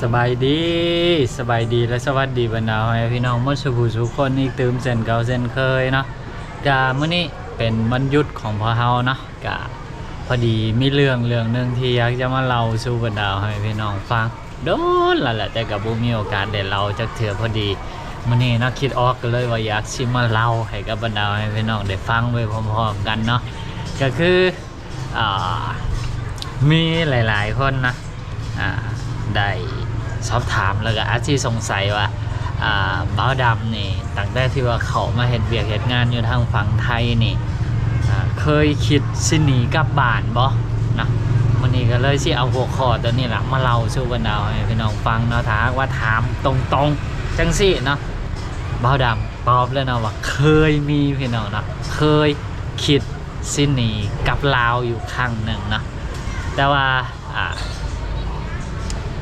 สบายดีและสวัสดีบรรดาพี่น้องมดสุภูสุคนอีกตื่มเส้นเก่าเส้นเคยเนาะกะมื้อนี้เป็นวันหยุดของพ่อเฮาเนาะกะพอดีมีเรื่องนึงที่อยากจะมาเล่าสู่บรรดาให้พี่น้องฟังโดนละแหละแต่กับบ่มีโอกาสได้เล่าจักเทื่อพอดีมื้อนี้นะคิดออกก็เลยว่าอยากสิมาเล่าให้กับบรรดาให้พี่น้องได้ฟังไปพร้อมๆกันเนาะก็คือมีหลายๆคนนะได้สอบถามแล้วก็อาชีพสงสัยว่าบ้าวดำนี่ตั้งแต่ที่ว่าเขามาเฮ็ดเวียกเฮ็ดงานอยู่ทางฝั่งไทยนี่เคยคิดสิหนีกลับบ้านบ่นะวันนี้ก็เลยสิเอาหัวข้อตัวนี้แหละมาเล่าสู่บรรดาให้พี่น้องฟังเนาะถ้าว่าถามตรงๆจังซี่เนาะบ้าวดำตอบเลยเนาะว่าเคยมีพี่น้องเนาะเคยคิดสิหนีกลับลาวอยู่ครั้งหนึ่งเนาะแต่ว่า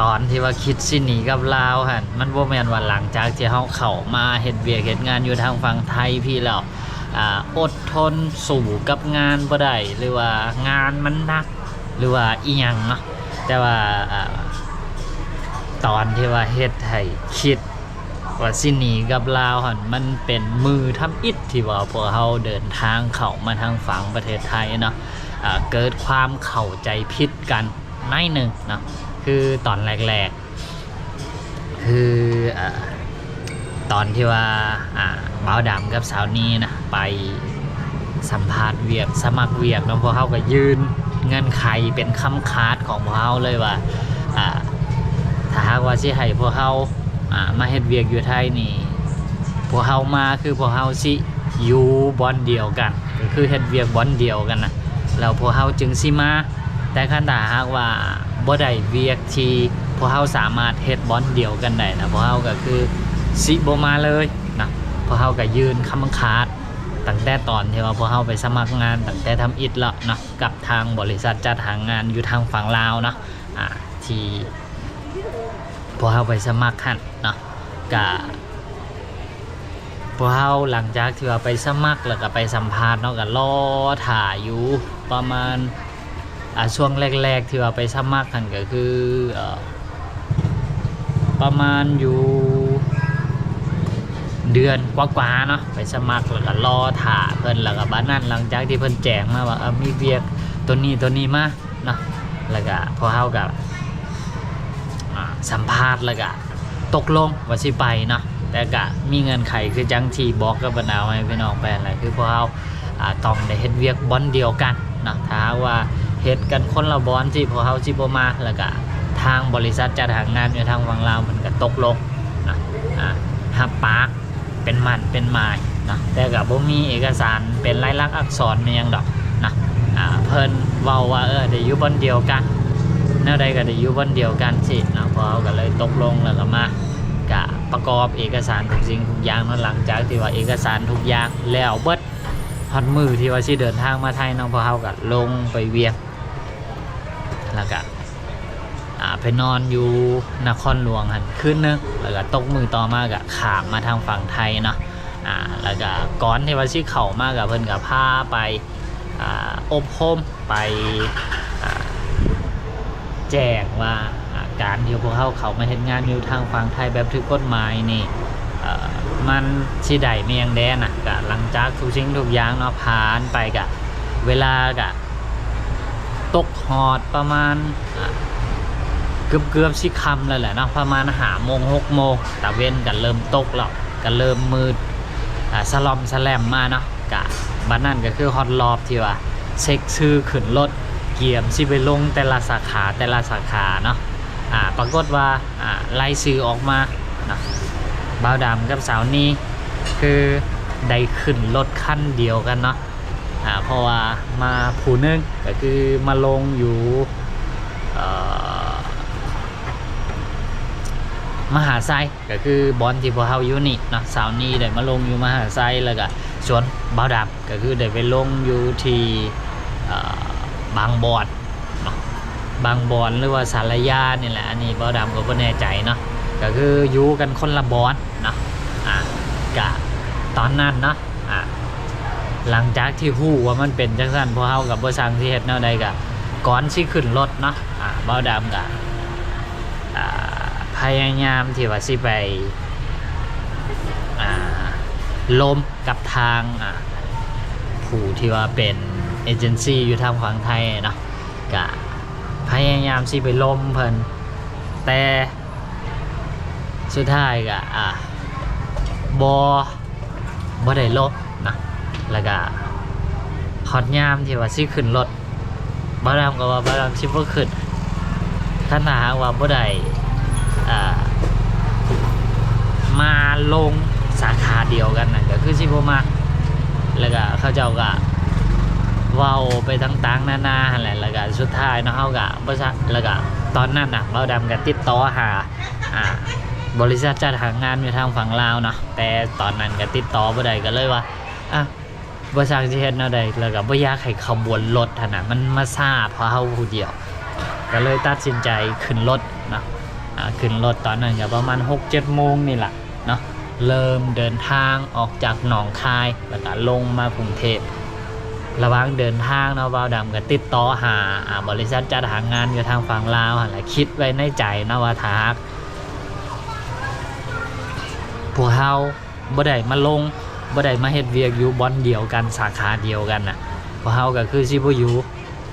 ตอนที่ว่าคิดสิหนีกับลาวหั่นมันบ่แม่นว่าหลังจากที่เฮาเข้ามาเฮ็ดเวียกเฮ็ดงานอยู่ทางฝั่งไทยพี่แล้วอดทนสู้กับงานบ่ได้หรือว่างานมันหนักหรือว่าอีหยังเนาะแต่ว่าตอนที่ว่าเฮ็ดให้คิดว่าสิหนีกับลาวหั่นมันเป็นมือทำอิฐที่ว่าพวกเฮาเดินทางเข้ามาทางฝั่งประเทศไทยเนาะเกิดความเข้าใจผิดกันหน่อยนึงเนาะคือตอนแรกๆคือตอนที่ว่าบ่าวดำกับสาวนี้นะไปสัมภาษณ์เวียกสมัครเวียกเนาะพวกเขาก็ยืนเงื่อนไขเป็นคำคาดของพวกเขาเลยว่าถ้าหากว่าสิให้พวกเขามาเฮ็ดเวียกอยู่ไทยนี่พวกเขามาคือพวกเขาสิอยู่บอนเดียวกันก็คือเฮ็ดเวียกบอนเดียวกันนะแล้วพวกเขาจึงสิมาแต่คันถ้าหากว่าบ่ได้เวียกที่พวกเขาสามารถเฮ็ดบอนเดียวกันได้นะพวกเขาก็คือสิบ่มาเลยนะพวกเขาก็ยืนคำขาดตั้งแต่ตอนที่ว่าพวกเขาไปสมัครงานตั้งแต่ทำอิฐแล้วนะกับทางบริษัทจัดหางานอยู่ทางฝั่งลาวนะที่พวกเขาไปสมัครหั่นเนาะก็พวกเขาหลังจากที่ว่าไปสมัครแล้วก็ไปสัมภาษณ์เนาะก็รอถ่าอยู่ประมาณช่วงแรกๆที่ว่าไปสมัครกันก็คือประมาณอยู่เดือนกว่าๆเนาะไปสมัครแล้วก็รอถ่าเพิ่นแล้วก็บ้านนั้นหลังจากที่เพิ่นแจ้งมาว่ามีเวียกตัวนี้มาเนาะแล้วก็พอเฮากับสัมภาษณ์แล้วก็ตกลงว่าสิไปเนาะแต่ก็มีเงื่อนไขคือจังที่บอกกับบรรดาให้พี่น้องไปอะไรคือพวกเฮาต้องได้เฮ็ดเวียกบอนเดียวกันเนาะถ้าว่าเฮ็ดกันคนละบอนที่พวกเขาสิบ่มาแล้วก็ทางบริษัทจัดหางานอยู่ทางฝั่งลาวมันก็ตกลงนะรับปากเป็นหมั่นเป็นหมายนะแต่ก็บ่มีเอกสารเป็นลายลักษณ์อักษรอีหยังดอกนะเพิ่นเว้าว่าได้อยู่บอนเดียวกันแนวใดก็ได้อยู่บอนเดียวกันสินะพอเขาก็เลยตกลงแล้วก็มาก็ประกอบเอกสารทุกสิ่งทุกอย่างหลังจากที่ว่าเอกสารทุกอย่างแล้วเบิดฮอดมือที่ว่าสิเดินทางมาไทยน้องพอเฮาก็ลงไปเวียกแล้วก็ไปนอนอยู่นครหลวงหั่นคืนนึงแล้วก็ตกมือต่อมาก็ข้ามมาทางฝั่งไทยเนาะแล้วก็ก่อนที่ว่าสิเข้ามาก็เพิ่นก็พาไปอบรมไปแจ้งว่าการที่พวกเขามาเฮ็ดงานอยู่ทางฝั่งไทยแบบถูกกฎหมายนี่มันสิได้มีหยังแดน่ะก็หลังจากทุกสิ่งทุกอย่างเนาะผ่านไปก็เวลาก็ตกฮอดประมาณเกือบสิค่ำแล้วแหละเนาะประมาณ5 โมง 6 โมงตะเว้นก็เริ่มตกแล้วก็เริ่มมืดสลอมสแลมมาเนาะก็บัดนั้นก็คือฮอตรอบที่ว่าเช็คชื่อขึ้นรถเกียมสิไปลงแต่ละสาขาเนาะปรากฏว่าไล่ชื่อออกมาเนาะบ่าวดำกับสาวนี้คือได้ขึ้นรถคันเดียวกันเนาะเพราะว่ามาผู้นึงก็คือมาลงอยู่มหาไซก็คือบอนที่พวกเฮาอยู่นี่เนาะสาวนี้ได้มาลงอยู่มหาไซแล้วก็ส่วนบ่าวดำก็คือได้ไปลงอยู่ที่บางบอนเนาะบางบอนหรือว่าสารยานี่แหละอันนี้บ่าวดำก็บ่แน่ใจเนาะก็คืออยู่กันคนละบอนเนาะกะตอนนั้นเนาะหลังจากที่ฮู้ว่ามันเป็นจังซั่นพวกเฮากับบ่สั่งสิเฮ็ดแนวใดก็ก่อนสิขึ้นรถเนาะบ่าวดำก็ พยายามที่ว่าสิไปล้มกับทางผู้ที่ว่าเป็นเอเจนซี่อยู่ทางฝั่งไทยเนาะก็พยายามสิไปล้มเพิ่นแต่สุดท้ายก็บ่ได้ลบนะแล้วก็ฮอตยามที่ว่าสิขึ้นรถบ่ดำก็ว่าบ่ดำสิบ่ขึ้นคันถ้าหากว่าบ่ได้มาลงสาขาเดียวกันน่ะก็คือสิบ่มาแล้วก็เขาเจ้าก็เว้าไปต่างๆนานาหั่นแหละแล้วก็สุดท้ายเนาะเฮาก็บ่ซักแล้วก็ตอนนั้นน่ะบ่ดำก็ติดต่อหาบริษัทจัดหางานอยู่ทางฝั่งลาวเนาะแต่ตอนนั้นก็ติดต่อบ่ได้ก็เลยว่าบริษัทที่เฮ็ดแนวใดแล้วก็บ่อยากให้ขบวนรถหั่นน่ะมันมาซ่าเพราะเฮาผู้เดียวก็เลยตัดสินใจขึ้นรถเนาะขึ้นรถตอนนั้นก็ประมาณ 6-7 โมงนี่แหละเนาะเริ่มเดินทางออกจากหนองคายแล้วก็ลงมากรุงเทพระหว่างเดินทางเนาะบ่าวดำก็ติดต่อหาบริษัทจัดหางานอยู่ทางฝั่งลาวหั่นแหละคิดไว้ในใจนะว่าถ้าพวกเขาบ่ได้มาลงบ่ได้มาเฮ็ดเวียกอยู่บ่อนเดียวกันสาขาเดียวกันน่ะพวกเขาก็คือสิบ่อยู่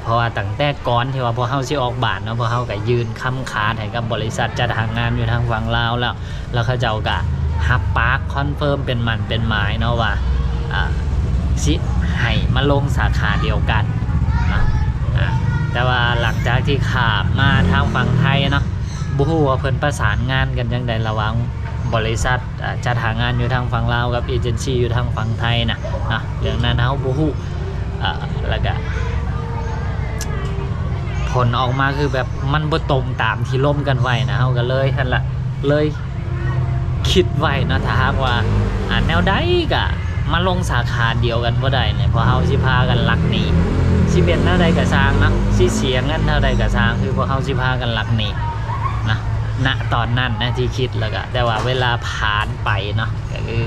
เพราะว่าตั้งแต่ก่อนที่ว่าพวกเขาสิออกบ้านเนาะพวกเขาก็ยืนค้ำขาดให้กับบริษัทจัดหางานอยู่ทางฝั่งลาวแล้วเขาเจ้าก็ฮับปากคอนเฟิร์มเป็นมันเป็นหมายเนาะว่าสิให้มาลงสาขาเดียวกันนะแต่ว่าหลังจากที่ขาบมาทางฝั่งไทยเนาะบ่ฮู้ว่าเพิ่นประสานงานกันจังไดระหว่างบริษัทจัดหางานอยู่ทางฝั่งลาวกับเอเจนซี่อยู่ทางฝั่งไทยนะเรื่องนั้นเฮาบ่ฮู้แล้วก็ผลออกมาคือแบบมันบ่ตรงตามที่ร่วมกันไว้นะเฮาก็เลยนั่นแหละเลยคิดไว้นะถ้าหากว่าแนวใดก็มาลงสาขาเดียวกันบ่ได้เนี่ยเพราะเฮาสิพากันลักหนีสิเป็นแนวใดก็สร้างนะสิเสียเงินเท่าใดก็สร้างคือพวกเฮาสิพากันลักหนีนะณตอนนั้นนะที่คิดแล้วก็แต่ว่าเวลาผ่านไปเนาะก็คือ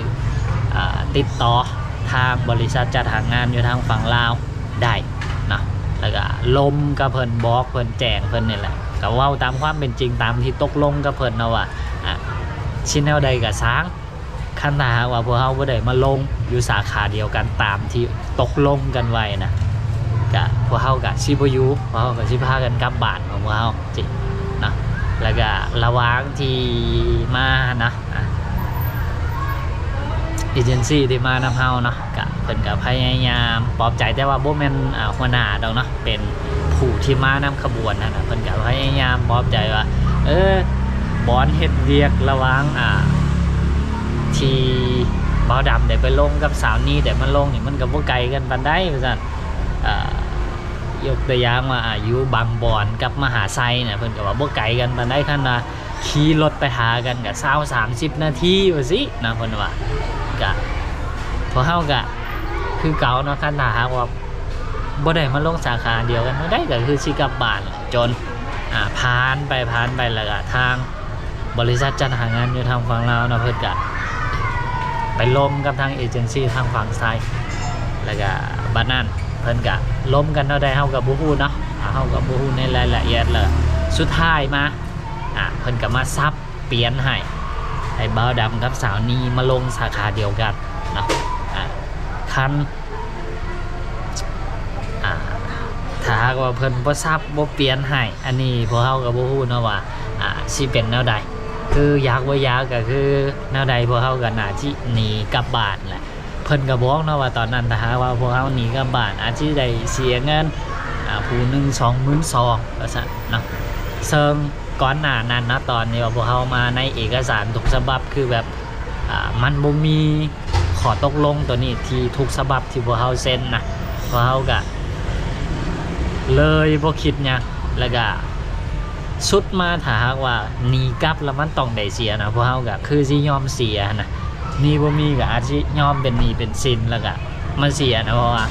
ติดต่อทางบริษัทจัดหางานอยู่ทางฝั่งลาวได้เนาะแล้วก็ลมกับเพิ่นบอกเพิ่นแจ้งเพิ่นนี่แหละก็เว้าตามความเป็นจริงตามที่ตกลงกับเพิ่นเนาะว่าชิ้นแนวใดก็สร้างคันถ้าหากว่าพวกเฮาบ่ได้มาลงอยู่สาขาเดียวกันตามที่ตกลงกันไว้นะก็พวกเฮาก็สิบ่อยู่พวกเฮาก็สิพากันกลับบ้านของพวกเฮาจริงเนาะแล้วก็ระหว่างที่มานะเอเจนซี่ที่มานำเฮาเนาะก็เพิ่นก็พยายามปลอบใจแต่ว่าบ่แม่นหัวหน้าดอกเนาะเป็นผู้ที่มานำขบวนนั่นน่ะเพิ่นก็พยายามปลอบใจว่าบอนเฮ็ดเวียกระหว่างที่บ่าวดำได้ไปลงกับสาวนี้แต่มันลงนี่มันก็บ่ไกลกันปานใดว่าซั่นยกตัวอย่างว่าอยู่บางบอนกับมหาไซเนี่ยเพิ่นก็ว่าบ่ไกลกันปานใดคั่นว่าขี่รถไปหากันก็20-30 นาทีว่าสินะเพิ่นว่าก็พอเฮาก็คือเก่าเนาะคันถ้าหากว่าบ่ได้มาลงสาขาเดียวกันได้ก็คือสิกลับบ้านจนผ่านไปแล้วก็ทางบริษัทจัดหางานอยู่ทางฝั่งลาวเนาะเพิ่นก็ไปล้มกับทางเอเจนซี่ทางฝั่งซ้ายแล้วก็บัดนั้นเพิ่นก็ล้มกันเท่าใดเฮาก็บ่ฮู้เนาะเฮาก็บ่ฮู้ในรายละเอียดเลยสุดท้ายมาเพิ่นก็มาซับเปลี่ยนให้บ่าวดำกับสาวนี้มาลงสาขาเดียวกันเนาะคันถ้าหากว่าเพิ่นบ่ซับบ่เปลี่ยนให้อันนี้พวกเฮาก็บ่ฮู้เนาะว่าสิเป็นแนวใดคืออยากบ่อยากก็คือแนวใดพวกเฮาก็น่าสิหนีกลับบ้านแหละเพิ่นก็บอกเนาะว่าตอนนั้นถ้าหากว่าพวกเฮาหนีกลับบ้านอาจสิได้เสียเงินผู้หนึ่ง 22,000 ว่าซั่นเนาะซึ่งก่อนหน้านั้นนะตอนนี้ว่าพวกเฮามาในเอกสารทุกฉบับคือแบบมันบ่มีข้อตกลงตัวนี้ที่ทุกฉบับที่พวกเฮาเซ็นนะพวกเฮาก็เลยบ่คิดหยังแล้วก็สุดมาถ้าหากว่าหนีกลับแล้วมันต้องได้เสียนะพวกเฮาก็คือสิยอมเสียนะนี่บ่มีก็อาจสิยอมเป็นหนี้เป็นสินแล้วก็มันเสียนะเพราะว่า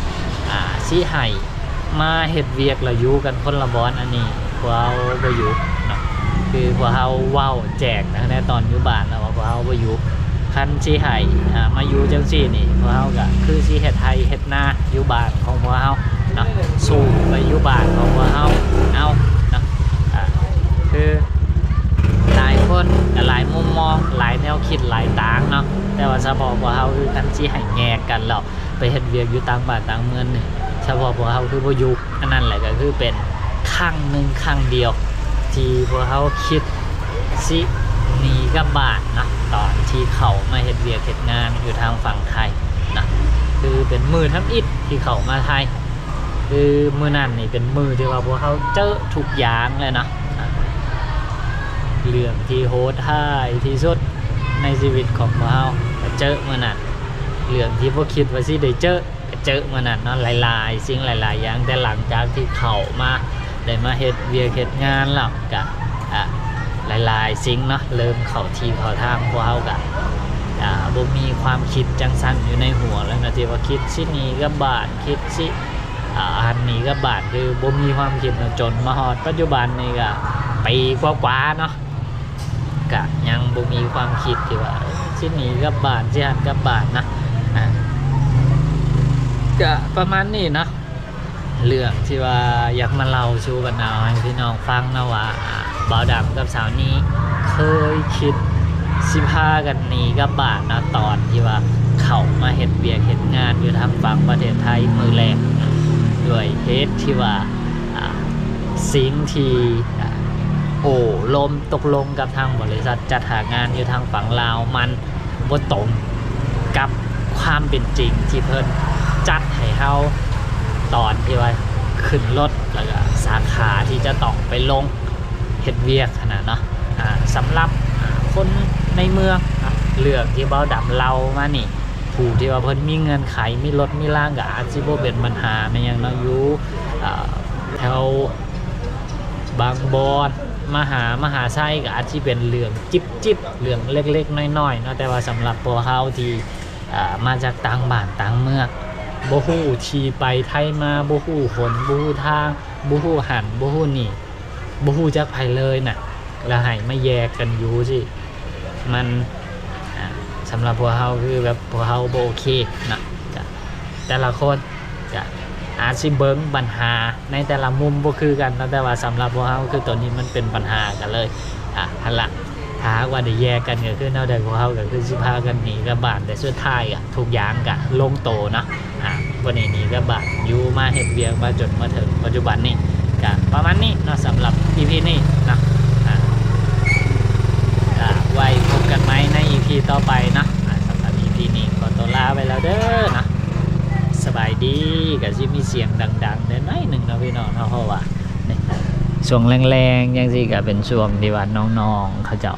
สิให้มาเฮ็ดเวียกแล้วอยู่กันคนละบ่อนอันนี้พวกเฮาบ่อยู่เนาะคือพวกเฮาเว้าแจกนะในตอนอยู่บ้านแล้วว่าพวกเฮาบ่อยู่คันสิให้มาอยู่จังซี่นี่พวกเฮาก็คือสิเฮ็ดไร่เฮ็ดนาอยู่บ้านของพวกเฮาเนาะสู้ไปอยู่บ้านของพวกเฮาเอาเนาะคือหลายคน กันแล้วไปเฮ็ดเวียกอยู่ต่างบ้านต่างเมืองนี่เฉพาะพวกเขาคือบ่อยู่อันนั้นแหละก็คือเป็นครั้งหนึ่งครั้งเดียวที่พวกเขาคิดสิหนีกลับบ้านนะตอนที่เขามาเฮ็ดเวียกเฮ็ดงานอยู่ทางฝั่งไทยนะคือเป็นมือทำอิฐที่เขามาไทยคือมือนั่นนี่เป็นมือที่ว่าพวกเขาเจอทุกอย่างเลยนะเรื่องที่โหดร้ายที่สุดในชีวิตของพวกเขาเจอมือนั่นเรื่องที่พวกคิดว่าสิได้เจอมือนั่นเนาะหลายๆสิ่งหลายๆอย่างแต่หลังจากที่เขามาได้มาเฮ็ดเวียกเฮ็ดงานแล้วก็หลายๆสิ่งเนาะเริ่มเข้าที่เข้าทางพวกเขาก็บ่มีความคิดจังซั่นอยู่ในหัวแล้วนะที่ว่าคิดสิหนีกับบาทคิดสิอันนี้กับบาทคือบ่มีความคิดจนมาฮอดปัจจุบันนี่ก็ปีกว่าๆเนาะก็ยังบ่มีความคิดที่ว่าสิหนีกับบาทสิหันกับบาทนะก็ประมาณนี้เนาะเรื่องที่ว่าอยากมาเล่าสู่กันเอาให้พี่น้องฟังนะว่าบ่าวดำกับสาวนี้เคยคิดสิพากันหนีกับบาทนะตอนที่ว่าเขามาเฮ็ดเวียกเฮ็ดงานอยู่ทางฝั่งประเทศไทยมือแรกด้วยเหตุที่ว่าสิ่งที่ลมตกลงกับทางบริษัทจัดหางานอยู่ทางฝั่งลาวมันบ่ตรงกับความเป็นจริงที่เพิ่นจัดให้เฮาตอนที่ว่าขึ้นรถแล้วก็สาขาที่จะต้องไปลงเฮ็ดเวียกขนาดเนาะสำหรับคนในเมืองเรื่องที่เบาดำเรามานี่ผู้ที่ว่าเพิ่นมีเงินไขมีรถมีล่างก็อาจสิบ่เป็นปัญหาในอย่างเนาะอยู่แถวบางบอนมหาไส้ก็อาจสิเป็นเรื่องจิบเรื่องเล็กๆน้อยๆเนาะแต่ว่าสำหรับพวกเฮาที่มาจากต่างบ้านต่างเมืองบ่ฮู้ที่ไปไทยมาบ่ฮู้คนบ่ฮู้ทางบ่ฮู้หันบ่ฮู้นี่บ่ฮู้จักไผเลยน่ะแล้วให้มาแยกกันอยู่สิมันสำหรับพวกเฮาคือแบบพวกเฮาบ่โอเคนะแต่ละคนจะอาจสิเบิ่งปัญหาในแต่ละมุมบ่คือกันแต่ว่าสำหรับพวกเฮาคือตัวนี้มันเป็นปัญหากันเลยหั่นล่ะถ้าว่าได้แยกกันก็คือแนวใดพวกเฮาก็คือสิพากันหนีกลับบ้านแต่สุดท้ายทุกอย่างก็ลงโตเนาะวันนี้หนีกลับบ้านอยู่มาเฮ็ดเวียกมาจนมาถึงปัจจุบันนี้ก็ประมาณนี้เนาะสำหรับ EP นี้นะไว้พบกันไหมใน EP ต่อไปนะสำหรับ EP นี้ขอตัวลาไปแล้วเด้อนะสบายดีกับที่มีเสียงดังๆน้อยหนึ่งนะพี่น้องเพราะว่าช่วงแรงๆยังสิก็เป็นช่วงที่ว่าน้องๆเขาจะ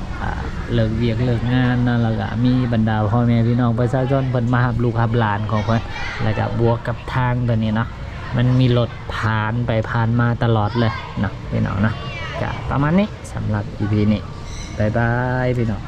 เลิกเวียกเลิกงานนะแล้วก็มีบรรดาพ่อแม่พี่น้องประชาชนเพิ่นมารับลูกรับหลานของเพิ่นแล้วก็บวกกับทางตัวนี้เนาะมันมีรถผ่านไปผ่านมาตลอดเลยเนาะพี่น้องนะก็ประมาณนี้สำหรับ EP นี้บ๊ายบายพี่น้อง